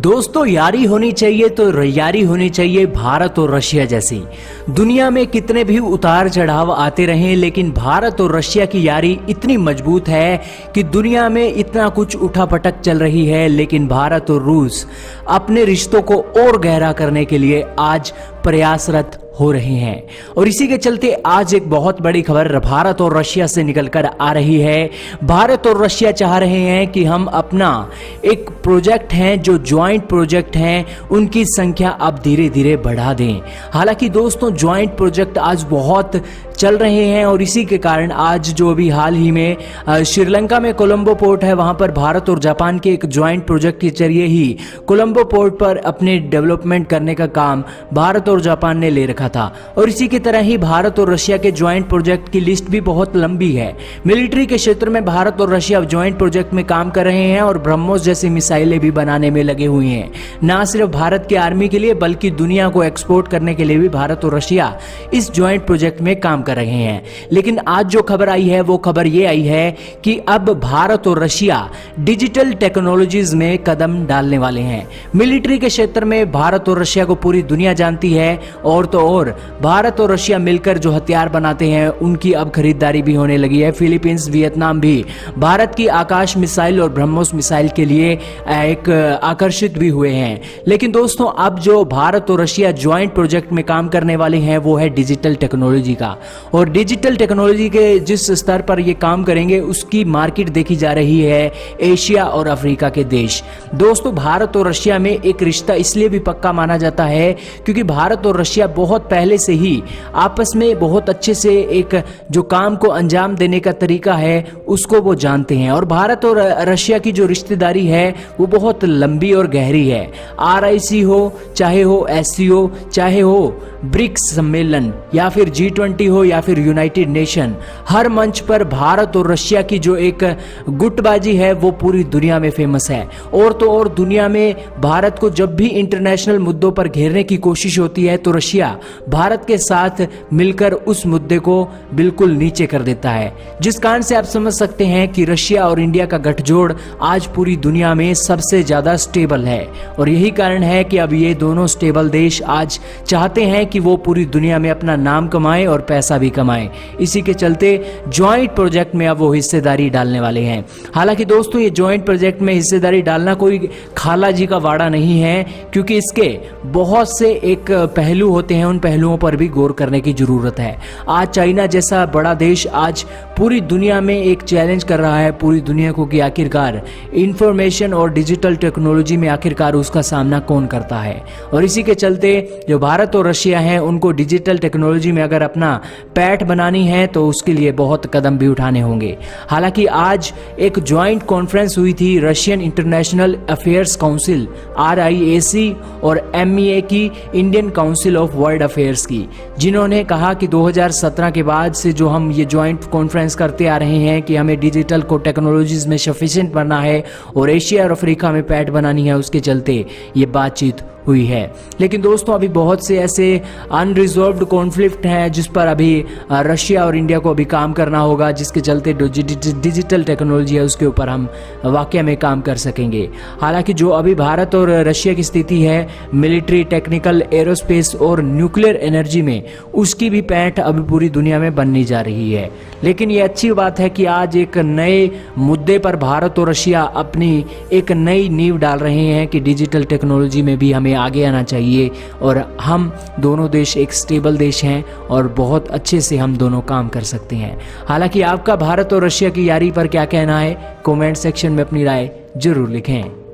दोस्तों, यारी होनी चाहिए तो यारी होनी चाहिए भारत और रशिया जैसी। दुनिया में कितने भी उतार चढ़ाव आते रहें, लेकिन भारत और रशिया की यारी इतनी मजबूत है कि दुनिया में इतना कुछ उठापटक चल रही है, लेकिन भारत और रूस अपने रिश्तों को और गहरा करने के लिए आज प्रयासरत हो रहे हैं। और इसी के चलते आज एक बहुत बड़ी खबर भारत और रशिया से निकलकर आ रही है। भारत और रशिया चाह रहे हैं कि हम अपना एक प्रोजेक्ट है, जो ज्वाइंट प्रोजेक्ट हैं, उनकी संख्या अब धीरे धीरे बढ़ा दें। हालांकि दोस्तों, ज्वाइंट प्रोजेक्ट आज बहुत चल रहे हैं और इसी के कारण आज जो अभी हाल ही में श्रीलंका में कोलंबो पोर्ट है, वहां पर भारत और जापान के एक ज्वाइंट प्रोजेक्ट के जरिए ही कोलंबो पोर्ट पर अपने डेवलपमेंट करने का काम भारत और जापान ने ले रखा था। और इसी की तरह ही भारत और रशिया के ज्वाइंट प्रोजेक्ट की लिस्ट भी बहुत लंबी है। मिलिट्री के क्षेत्र में भारत और रशिया ज्वाइंट प्रोजेक्ट में काम कर रहे हैं और ब्रह्मोस जैसी मिसाइलें भी बनाने में लगे हुए हैं। ना सिर्फ भारत की आर्मी के लिए, बल्कि दुनिया को एक्सपोर्ट करने के लिए भी भारत और रशिया इस ज्वाइंट प्रोजेक्ट में काम कर रहे हैं। लेकिन आज जो खबर आई है, वो खबर ये आई है कि अब भारत और रशिया डिजिटल टेक्नोलॉजीज में कदम डालने वाले हैं। मिलिट्री के क्षेत्र में भारत और रशिया को पूरी दुनिया जानती है, और तो और भारत और रशिया मिलकर जो हथियार बनाते हैं, उनकी अब खरीदारी भी होने लगी है। फिलीपींस, वियतनाम भी भारत की आकाश मिसाइल और ब्रह्मोस मिसाइल के लिए एक आकर्षित भी हुए हैं। लेकिन दोस्तों, अब जो भारत और रशिया ज्वाइंट प्रोजेक्ट में काम करने वाले हैं, वो है डिजिटल टेक्नोलॉजी का। और डिजिटल टेक्नोलॉजी के जिस स्तर पर ये काम करेंगे, उसकी मार्केट देखी जा रही है एशिया और अफ्रीका के देश। दोस्तों, भारत और रशिया में एक रिश्ता इसलिए भी पक्का माना जाता है क्योंकि भारत और रशिया बहुत पहले से ही आपस में बहुत अच्छे से एक जो काम को अंजाम देने का तरीका है, उसको वो जानते हैं। और भारत और रशिया की जो रिश्तेदारी है, वो बहुत लंबी और गहरी है। RIC हो, चाहे हो SCO, चाहे हो ब्रिक्स सम्मेलन, या फिर G20 हो, या फिर यूनाइटेड नेशन, हर मंच पर भारत और रशिया की जो एक गुटबाजी है, वो पूरी दुनिया में फेमस है। और तो और दुनिया में भारत को जब भी इंटरनेशनल मुद्दों पर घेरने की कोशिश होती है, तो रशिया भारत के साथ मिलकर उस मुद्दे को बिल्कुल नीचे कर देता है। जिस कारण से आप समझ सकते हैं कि रशिया और इंडिया का गठजोड़ आज पूरी दुनिया में सबसे ज्यादा स्टेबल है। और यही कारण है कि अब ये दोनों स्टेबल देश आज चाहते हैं कि वो पूरी दुनिया में अपना नाम कमाएं और पैसा भी कमाएं। इसी के चलते ज्वाइंट प्रोजेक्ट में अब वो हिस्सेदारी डालने वाले हैं। हालांकि दोस्तों, ये ज्वाइंट प्रोजेक्ट में हिस्सेदारी डालना कोई खाला जी का वाड़ा नहीं है, क्योंकि इसके बहुत से एक पहलू होते हैं, उन पहलुओं पर भी गौर करने की जरूरत है। आज चाइना जैसा बड़ा देश आज पूरी दुनिया में एक चैलेंज कर रहा है पूरी दुनिया को कि आखिरकार इंफॉर्मेशन और डिजिटल टेक्नोलॉजी में आखिरकार उसका सामना कौन करता है। और इसी के चलते जो भारत और रशिया हैं, उनको डिजिटल टेक्नोलॉजी में अगर अपना पैठ बनानी है, तो उसके लिए बहुत कदम भी उठाने होंगे। हालांकि आज एक ज्वाइंट कॉन्फ्रेंस हुई थी Russian international affairs council RIAC और MEA की, Indian council of world affairs की, जिन्होंने कहा कि 2017 के बाद से जो हम ये ज्वाइंट कॉन्फ्रेंस करते आ रहे हैं कि हमें डिजिटल को टेक्नोलॉजीज में सफिशिएंट बनना है और एशिया और अफ्रीका में पैठ बनानी है, उसके चलते ये बातचीत हुई है। लेकिन दोस्तों, अभी बहुत से ऐसे अनरिजॉल्व्ड कॉन्फ्लिक्ट हैं जिस पर अभी रशिया और इंडिया को अभी काम करना होगा, जिसके चलते डिजिटल टेक्नोलॉजी है, उसके ऊपर हम वाकई में काम कर सकेंगे। हालांकि जो अभी भारत और रशिया की स्थिति है मिलिट्री, टेक्निकल, एरोस्पेस और न्यूक्लियर एनर्जी में, उसकी भी पैठ अभी पूरी दुनिया में बननी जा रही है। लेकिन ये अच्छी बात है कि आज एक नए मुद्दे पर भारत और रशिया अपनी एक नई नींव डाल रहे हैं कि डिजिटल टेक्नोलॉजी में भी हमें आगे आना चाहिए। और हम दोनों देश एक स्टेबल देश हैं और बहुत अच्छे से हम दोनों काम कर सकते हैं। हालांकि आपका भारत और रशिया की यारी पर क्या कहना है, कमेंट सेक्शन में अपनी राय जरूर लिखें।